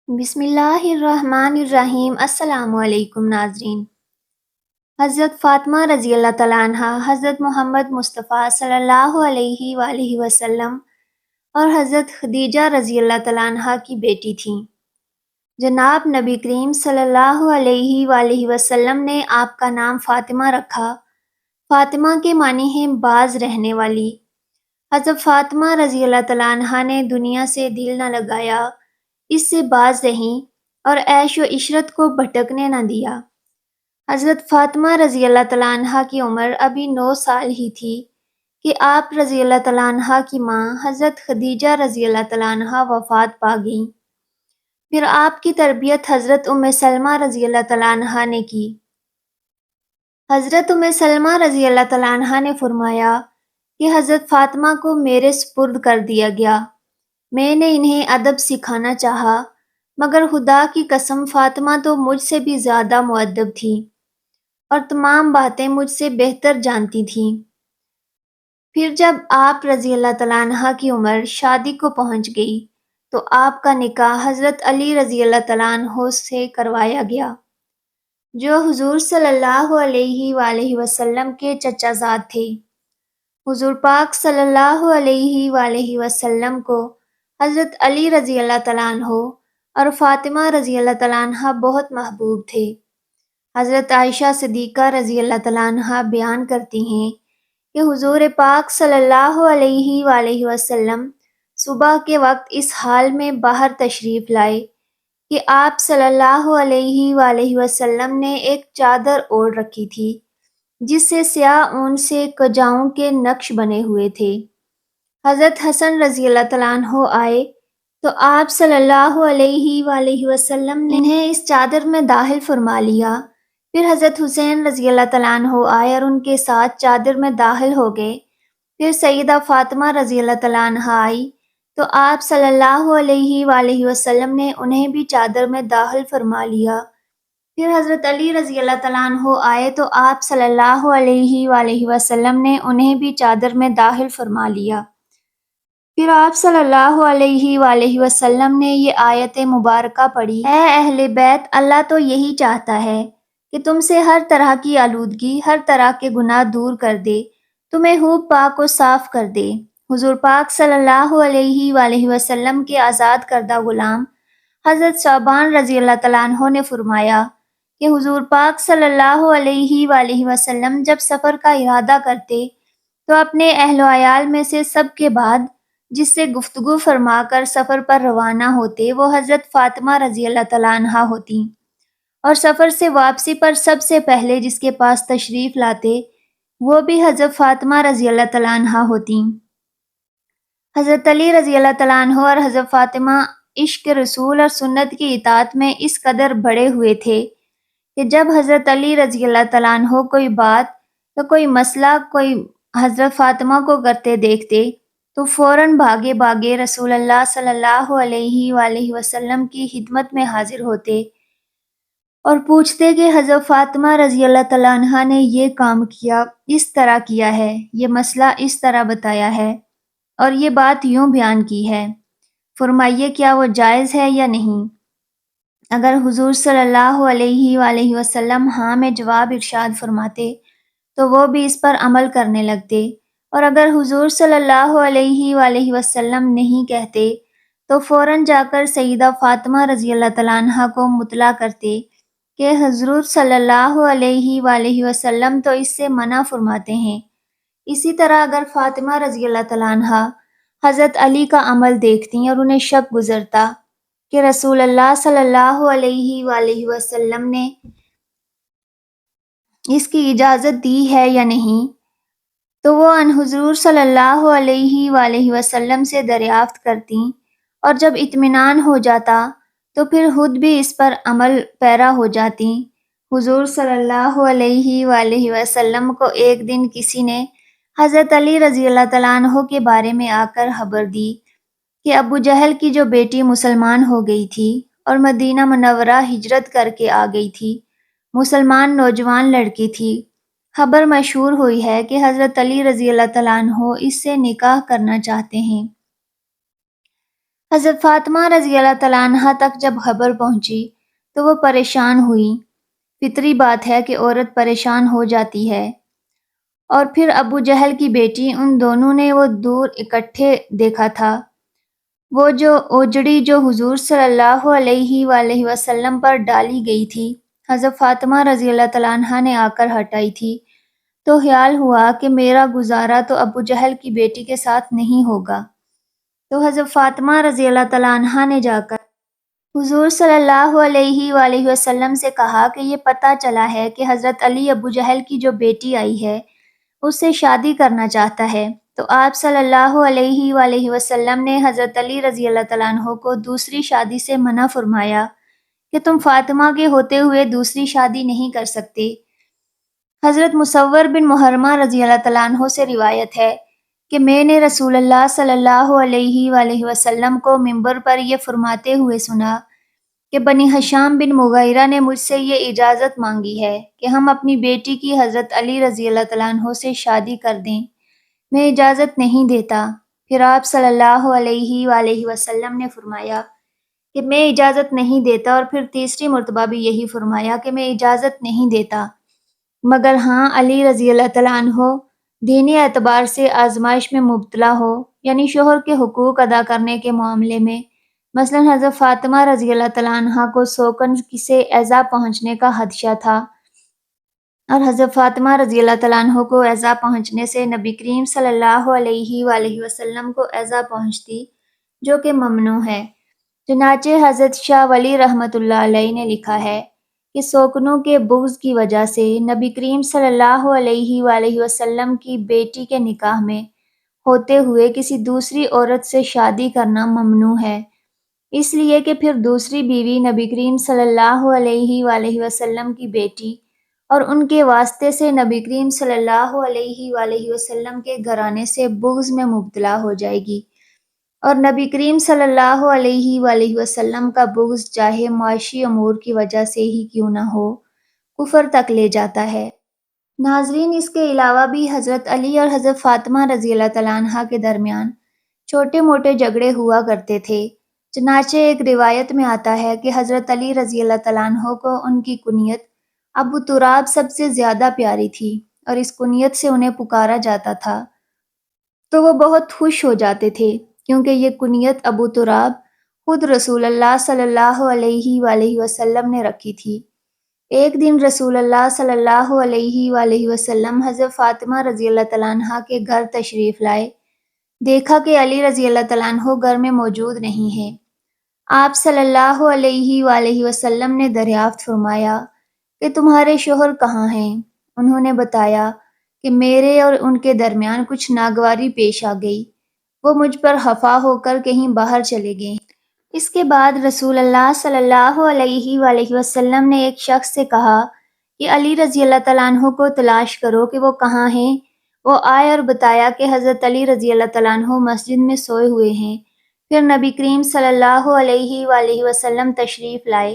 بسم اللہ الرحمن الرحیم۔ السلام علیکم ناظرین۔ حضرت فاطمہ رضی اللہ تعالیٰ عنہ حضرت محمد مصطفیٰ صلی اللہ علیہ وآلہ وسلم اور حضرت خدیجہ رضی اللہ تعالیٰ عنہ کی بیٹی تھیں۔ جناب نبی کریم صلی اللہ علیہ وآلہ وسلم نے آپ کا نام فاطمہ رکھا۔ فاطمہ کے معنی ہیں باز رہنے والی۔ حضرت فاطمہ رضی اللہ تعالیٰ عنہ نے دنیا سے دل نہ لگایا، اس سے باز رہیں اور عیش و عشرت کو بھٹکنے نہ دیا۔ حضرت فاطمہ رضی اللہ تعالیٰ عنہ کی عمر ابھی 9 سال ہی تھی کہ آپ رضی اللہ تعالیٰ عنہ کی ماں حضرت خدیجہ رضی اللہ تعالیٰ عنہ وفات پا گئیں۔ پھر آپ کی تربیت حضرت سلمہ رضی اللہ تعالیٰ عنہ نے کی۔ حضرت سلمہ رضی اللہ تعالیٰ عنہ نے فرمایا کہ حضرت فاطمہ کو میرے سپرد کر دیا گیا۔ میں نے انہیں ادب سکھانا چاہا، مگر خدا کی قسم فاطمہ تو مجھ سے بھی زیادہ مؤدب تھی اور تمام باتیں مجھ سے بہتر جانتی تھیں۔ پھر جب آپ رضی اللہ تعالیٰ عنہ کی عمر شادی کو پہنچ گئی تو آپ کا نکاح حضرت علی رضی اللہ تعالیٰ عنہ سے کروایا گیا، جو حضور صلی اللہ علیہ وآلہ وسلم کے چچا زاد تھے۔ حضور پاک صلی اللہ علیہ وآلہ وسلم کو حضرت علی رضی اللہ تعالیٰ عنہ اور فاطمہ رضی اللہ تعالیٰ عنہ بہت محبوب تھے۔ حضرت عائشہ صدیقہ رضی اللہ تعالیٰ عنہ بیان کرتی ہیں کہ حضور پاک صلی اللہ علیہ وآلہ وسلم صبح کے وقت اس حال میں باہر تشریف لائے کہ آپ صلی اللہ علیہ وآلہ وسلم نے ایک چادر اوڑھ رکھی تھی جس سے سیاہ اون سے کجاؤں کے نقش بنے ہوئے تھے۔ حضرت حسن رضی اللہ تعالیٰ عنہ آئے تو آپ صلی اللہ علیہ وآلہ وسلم نے انہیں اس چادر میں داخل فرما لیا۔ پھر حضرت حسین رضی اللہ تعالیٰ عنہ آئے اور ان کے ساتھ چادر میں داخل ہو گئے۔ پھر سیدہ فاطمہ رضی اللہ تعالیٰ عنہ آئی تو آپ صلی اللہ علیہ وآلہ وسلم نے انہیں بھی چادر میں داخل فرما لیا۔ پھر حضرت علی رضی اللہ تعالیٰ عنہ آئے تو آپ صلی اللہ علیہ وآلہ وسلم نے انہیں بھی چادر میں داخل فرما لیا۔ پھر آپ صلی اللہ علیہ وآلہ وسلم نے یہ آیت مبارکہ پڑھی: اے اہل بیت، اللہ تو یہی چاہتا ہے کہ تم سے ہر طرح کی آلودگی، ہر طرح کے گناہ دور کر دے، تمہیں خوب پاک و صاف کر دے۔ حضور پاک صلی اللہ علیہ وآلہ وسلم کے آزاد کردہ غلام حضرت ثعبان رضی اللہ تعالیٰ عنہ نے فرمایا کہ حضور پاک صلی اللہ علیہ وآلہ وسلم جب سفر کا ارادہ کرتے تو اپنے اہل و عیال میں سے سب کے بعد جس سے گفتگو فرما کر سفر پر روانہ ہوتے وہ حضرت فاطمہ رضی اللہ تعالیٰ عنہ ہوتی، اور سفر سے واپسی پر سب سے پہلے جس کے پاس تشریف لاتے وہ بھی حضرت فاطمہ رضی اللہ تعالیٰ عنہ ہوتی۔ حضرت علی رضی اللہ تعالیٰ عنہ اور حضرت فاطمہ عشق رسول اور سنت کی اطاعت میں اس قدر بڑے ہوئے تھے کہ جب حضرت علی رضی اللہ تعالیٰ عنہ کوئی بات یا کوئی مسئلہ کوئی حضرت فاطمہ کو کرتے دیکھتے تو فوراً بھاگے بھاگے رسول اللہ صلی اللہ علیہ وآلہ وسلم کی خدمت میں حاضر ہوتے اور پوچھتے کہ حضرت فاطمہ رضی اللہ تعالیٰ عنہ نے یہ کام کیا، اس طرح کیا ہے، یہ مسئلہ اس طرح بتایا ہے اور یہ بات یوں بیان کی ہے، فرمائیے کیا وہ جائز ہے یا نہیں۔ اگر حضور صلی اللہ علیہ وآلہ وسلم ہاں میں جواب ارشاد فرماتے تو وہ بھی اس پر عمل کرنے لگتے، اور اگر حضور صلی اللہ علیہ وآلہ وسلم نہیں کہتے تو فوراً جا کر سیدہ فاطمہ رضی اللہ تعالیٰ عنہ کو مطلع کرتے کہ حضور صلی اللہ علیہ وآلہ وسلم تو اس سے منع فرماتے ہیں۔ اسی طرح اگر فاطمہ رضی اللہ تعالیٰ عنہ حضرت علی کا عمل دیکھتی اور انہیں شک گزرتا کہ رسول اللہ صلی اللہ علیہ وآلہ وسلم نے اس کی اجازت دی ہے یا نہیں تو وہ ان حضور صلی اللہ علیہ وآلہ وسلم سے دریافت کرتی، اور جب اطمینان ہو جاتا تو پھر خود بھی اس پر عمل پیرا ہو جاتی۔ حضور صلی اللہ علیہ وآلہ وسلم کو ایک دن کسی نے حضرت علی رضی اللہ تعالیٰ عنہ کے بارے میں آ کر خبر دی کہ ابو جہل کی جو بیٹی مسلمان ہو گئی تھی اور مدینہ منورہ ہجرت کر کے آ گئی تھی، مسلمان نوجوان لڑکی تھی، خبر مشہور ہوئی ہے کہ حضرت علی رضی اللہ تعالیٰ عنہ اس سے نکاح کرنا چاہتے ہیں۔ حضرت فاطمہ رضی اللہ تعالیٰ عنہا تک جب خبر پہنچی تو وہ پریشان ہوئی۔ فطری بات ہے کہ عورت پریشان ہو جاتی ہے۔ اور پھر ابو جہل کی بیٹی، ان دونوں نے وہ دور اکٹھے دیکھا تھا، وہ جو اوجڑی جو حضور صلی اللہ علیہ وآلہ وسلم پر ڈالی گئی تھی، حضرت فاطمہ رضی اللہ تعالیٰ عنہا نے آ کر ہٹائی تھی، تو خیال ہوا کہ میرا گزارا تو ابو جہل کی بیٹی کے ساتھ نہیں ہوگا۔ تو حضرت فاطمہ رضی اللہ تعالیٰ عنہا نے جا کر حضور صلی اللہ علیہ وآلہ وسلم سے کہا کہ یہ پتہ چلا ہے کہ حضرت علی ابو جہل کی جو بیٹی آئی ہے اس سے شادی کرنا چاہتا ہے۔ تو آپ صلی اللہ علیہ وآلہ وسلم نے حضرت علی رضی اللہ تعالیٰ عنہ کو دوسری شادی سے منع فرمایا کہ تم فاطمہ کے ہوتے ہوئے دوسری شادی نہیں کر سکتے۔ حضرت مصور بن محرمہ رضی اللہ تعالیٰ عنہ سے روایت ہے کہ میں نے رسول اللہ صلی اللہ علیہ وآلہ وسلم کو منبر پر یہ فرماتے ہوئے سنا کہ بنی ہشام بن مغیرہ نے مجھ سے یہ اجازت مانگی ہے کہ ہم اپنی بیٹی کی حضرت علی رضی اللہ تعالیٰ عنہ سے شادی کر دیں، میں اجازت نہیں دیتا۔ پھر آپ صلی اللہ علیہ وآلہ وسلم نے فرمایا کہ میں اجازت نہیں دیتا، اور پھر تیسری مرتبہ بھی یہی فرمایا کہ میں اجازت نہیں دیتا، مگر ہاں علی رضی اللہ تعالیٰ عنہ دینی اعتبار سے آزمائش میں مبتلا ہو، یعنی شوہر کے حقوق ادا کرنے کے معاملے میں، مثلا حضرت فاطمہ رضی اللہ تعالیٰ عنہ کو سوکن سے ایذا پہنچنے کا خدشہ تھا، اور حضرت فاطمہ رضی اللہ تعالیٰ عنہ کو ایذا پہنچنے سے نبی کریم صلی اللہ علیہ وآلہ وسلم کو ایذا پہنچتی، جو کہ ممنوع ہے۔ چنانچہ حضرت شاہ ولی رحمۃ اللہ علیہ نے لکھا ہے کہ سوکنوں کے بغض کی وجہ سے نبی کریم صلی اللہ علیہ وآلہ وسلم کی بیٹی کے نکاح میں ہوتے ہوئے کسی دوسری عورت سے شادی کرنا ممنوع ہے، اس لیے کہ پھر دوسری بیوی نبی کریم صلی اللہ علیہ وآلہ وسلم کی بیٹی اور ان کے واسطے سے نبی کریم صلی اللہ علیہ وآلہ وسلم کے گھرانے سے بغض میں مبتلا ہو جائے گی، اور نبی کریم صلی اللہ علیہ وآلہ وسلم کا بغض چاہے معاشی امور کی وجہ سے ہی کیوں نہ ہو، کفر تک لے جاتا ہے۔ ناظرین، اس کے علاوہ بھی حضرت علی اور حضرت فاطمہ رضی اللہ تعالیٰ عنہ کے درمیان چھوٹے موٹے جھگڑے ہوا کرتے تھے۔ چنانچہ ایک روایت میں آتا ہے کہ حضرت علی رضی اللہ تعالیٰ عنہ کو ان کی کنیت ابو تراب سب سے زیادہ پیاری تھی، اور اس کنیت سے انہیں پکارا جاتا تھا، تو وہ بہت خوش ہو جاتے تھے، کیونکہ یہ کنیت ابو تراب خود رسول اللہ صلی اللہ علیہ وآلہ وسلم نے رکھی تھی۔ ایک دن رسول اللہ صلی اللہ علیہ وآلہ وسلم حضرت فاطمہ رضی اللہ تعالیٰ عنہ کے گھر تشریف لائے، دیکھا کہ علی رضی اللہ تعالیٰ عنہ گھر میں موجود نہیں ہیں۔ آپ صلی اللہ علیہ وآلہ وسلم نے دریافت فرمایا کہ تمہارے شوہر کہاں ہیں؟ انہوں نے بتایا کہ میرے اور ان کے درمیان کچھ ناگواری پیش آ گئی، وہ مجھ پر خفا ہو کر کہیں باہر چلے گئے۔ اس کے بعد رسول اللہ صلی اللہ علیہ وآلہ وسلم نے ایک شخص سے کہا کہ علی رضی اللہ تعالیٰ عنہ کو تلاش کرو کہ وہ کہاں ہیں۔ وہ آئے اور بتایا کہ حضرت علی رضی اللہ تعالیٰ عنہ مسجد میں سوئے ہوئے ہیں۔ پھر نبی کریم صلی اللہ علیہ وآلہ وسلم تشریف لائے،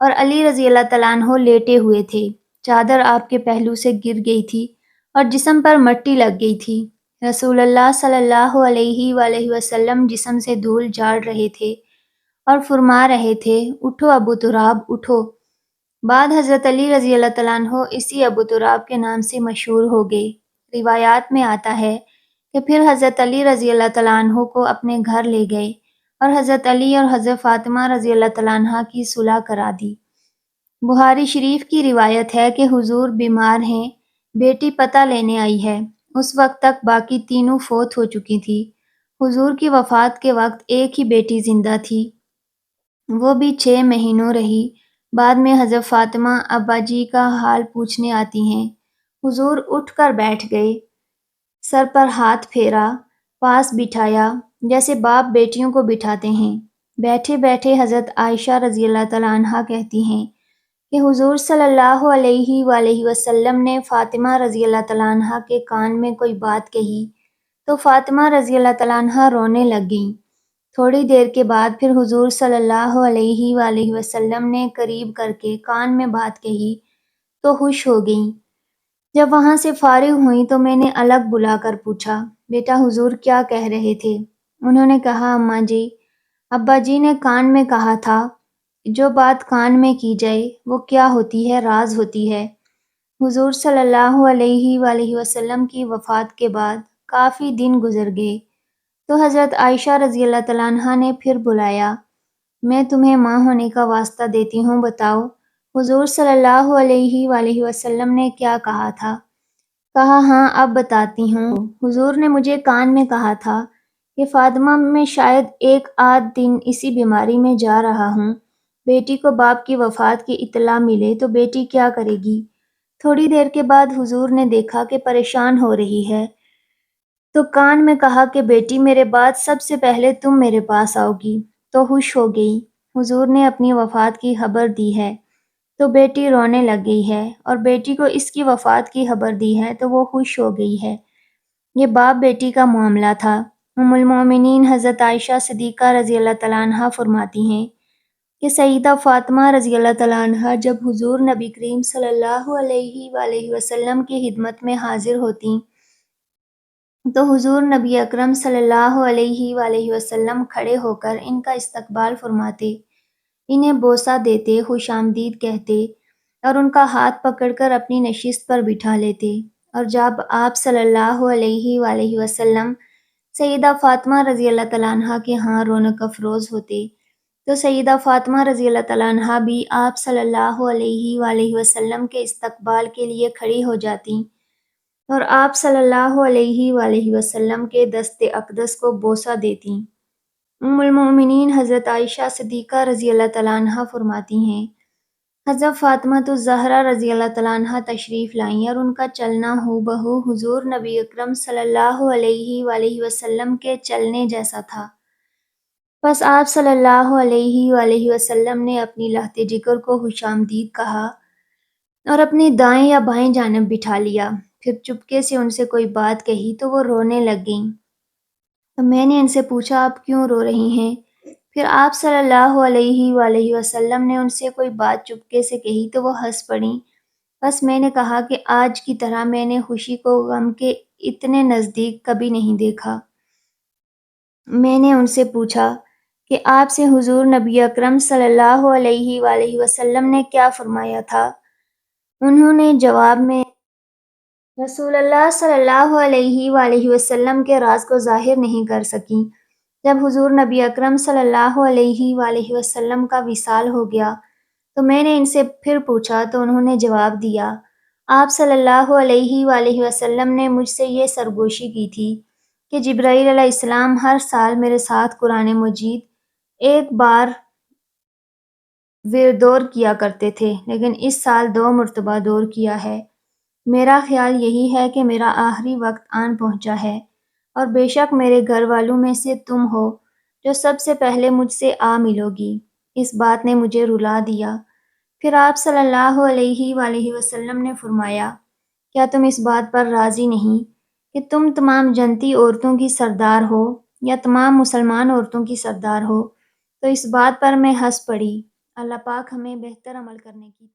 اور علی رضی اللہ تعالیٰ عنہ لیٹے ہوئے تھے، چادر آپ کے پہلو سے گر گئی تھی اور جسم پر مٹی لگ گئی تھی۔ رسول اللہ صلی اللہ علیہ وآلہ وسلم جسم سے دھول جھاڑ رہے تھے اور فرما رہے تھے، اٹھو ابو تراب اٹھو۔ بعد حضرت علی رضی اللہ تعالیٰ عنہ اسی ابو تراب کے نام سے مشہور ہو گئے۔ روایات میں آتا ہے کہ پھر حضرت علی رضی اللہ تعالیٰ عنہ کو اپنے گھر لے گئے، اور حضرت علی اور حضرت فاطمہ رضی اللہ تعالیٰ عنہ کی صلح کرا دی۔ بخاری شریف کی روایت ہے کہ حضور بیمار ہیں، بیٹی پتہ لینے آئی ہے۔ اس وقت تک باقی تینوں فوت ہو چکی تھی۔ حضور کی وفات کے وقت ایک ہی بیٹی زندہ تھی، وہ بھی 6 مہینوں رہی۔ بعد میں حضرت فاطمہ ابا جی کا حال پوچھنے آتی ہیں۔ حضور اٹھ کر بیٹھ گئے، سر پر ہاتھ پھیرا، پاس بٹھایا جیسے باپ بیٹیوں کو بٹھاتے ہیں۔ بیٹھے بیٹھے حضرت عائشہ رضی اللہ تعالیٰ عنہا کہتی ہیں کہ حضور صلی اللہ علیہ وآلہ وسلم نے فاطمہ رضی اللہ تعالیٰ عنہا کے کان میں کوئی بات کہی تو فاطمہ رضی اللہ تعالیٰ عنہا رونے لگ گئیں۔ تھوڑی دیر کے بعد پھر حضور صلی اللہ علیہ وآلہ وسلم نے قریب کر کے کان میں بات کہی تو خوش ہو گئیں۔ جب وہاں سے فارغ ہوئیں تو میں نے الگ بلا کر پوچھا، بیٹا حضور کیا کہہ رہے تھے؟ انہوں نے کہا، اماں جی، ابا جی نے کان میں کہا تھا، جو بات کان میں کی جائے وہ کیا ہوتی ہے، راز ہوتی ہے۔ حضور صلی اللہ علیہ وآلہ وسلم کی وفات کے بعد کافی دن گزر گئے تو حضرت عائشہ رضی اللہ تعالیٰ عنہا نے پھر بلایا۔ میں تمہیں ماں ہونے کا واسطہ دیتی ہوں، بتاؤ حضور صلی اللہ علیہ وآلہ وسلم نے کیا کہا تھا؟ کہا ہاں اب بتاتی ہوں۔ حضور نے مجھے کان میں کہا تھا کہ فاطمہ میں شاید ایک آدھ دن اسی بیماری میں جا رہا ہوں، بیٹی کو باپ کی وفات کی اطلاع ملے تو بیٹی کیا کرے گی؟ تھوڑی دیر کے بعد حضور نے دیکھا کہ پریشان ہو رہی ہے تو کان میں کہا کہ بیٹی میرے بعد سب سے پہلے تم میرے پاس آؤ گی، تو خوش ہو گئی۔ حضور نے اپنی وفات کی خبر دی ہے تو بیٹی رونے لگ گئی ہے، اور بیٹی کو اس کی وفات کی خبر دی ہے تو وہ خوش ہو گئی ہے۔ یہ باپ بیٹی کا معاملہ تھا۔ ام المومنین حضرت عائشہ صدیقہ رضی اللہ تعالیٰ عنہا فرماتی ہیں کہ سیدہ فاطمہ رضی اللہ تعالیٰ عنہا جب حضور نبی کریم صلی اللہ علیہ وآلہ وسلم کی خدمت میں حاضر ہوتیں تو حضور نبی اکرم صلی اللہ علیہ وآلہ وسلم کھڑے ہو کر ان کا استقبال فرماتے، انہیں بوسہ دیتے، خوش آمدید کہتے اور ان کا ہاتھ پکڑ کر اپنی نشست پر بٹھا لیتے۔ اور جب آپ صلی اللہ علیہ وآلہ وسلم سیدہ فاطمہ رضی اللہ تعالیٰ عنہا کے ہاں رونق افروز ہوتے تو سیدہ فاطمہ رضی اللہ تعالیٰ عنہا بھی آپ صلی اللہ علیہ وآلہ وسلم کے استقبال کے لیے کھڑی ہو جاتی اور آپ صلی اللہ علیہ وآلہ وسلم کے دست اقدس کو بوسہ دیتی۔ ام المومنین حضرت عائشہ صدیقہ رضی اللہ تعالیٰ عنہا فرماتی ہیں، حضرت فاطمہ الزہرا رضی اللہ تعالیٰ عنہا تشریف لائیں اور ان کا چلنا ہو بہو حضور نبی اکرم صلی اللہ علیہ وآلہ وسلم کے چلنے جیسا تھا۔ بس آپ صلی اللہ علیہ وآلہ وسلم نے اپنی لہت جگر کو خوش آمدید کہا اور اپنی دائیں یا بائیں جانب بٹھا لیا، پھر چپکے سے ان سے کوئی بات کہی تو وہ رونے لگ گئیں۔ تو میں نے ان سے پوچھا آپ کیوں رو رہی ہیں؟ پھر آپ صلی اللہ علیہ وآلہ وسلم نے ان سے کوئی بات چپکے سے کہی تو وہ ہنس پڑیں۔ بس میں نے کہا کہ آج کی طرح میں نے خوشی کو غم کے اتنے نزدیک کبھی نہیں دیکھا۔ میں نے ان سے پوچھا کہ آپ سے حضور نبی اکرم صلی اللہ علیہ وآلہ وسلم نے کیا فرمایا تھا؟ انہوں نے جواب میں رسول اللہ صلی اللہ علیہ وآلہ وسلم کے راز کو ظاہر نہیں کر سکیں۔ جب حضور نبی اکرم صلی اللہ علیہ وآلہ وسلم کا وصال ہو گیا تو میں نے ان سے پھر پوچھا تو انہوں نے جواب دیا، آپ صلی اللہ علیہ وآلہ وسلم نے مجھ سے یہ سرگوشی کی تھی کہ جبرائیل علیہ السلام ہر سال میرے ساتھ قرآن مجید ایک بار دور کیا کرتے تھے، لیکن اس سال 2 مرتبہ دور کیا ہے۔ میرا خیال یہی ہے کہ میرا آخری وقت آن پہنچا ہے، اور بے شک میرے گھر والوں میں سے تم ہو جو سب سے پہلے مجھ سے آ ملو گی۔ اس بات نے مجھے رلا دیا۔ پھر آپ صلی اللہ علیہ وآلہ وسلم نے فرمایا، کیا تم اس بات پر راضی نہیں کہ تم تمام جنتی عورتوں کی سردار ہو یا تمام مسلمان عورتوں کی سردار ہو؟ تو اس بات پر میں ہنس پڑی۔ اللہ پاک ہمیں بہتر عمل کرنے کی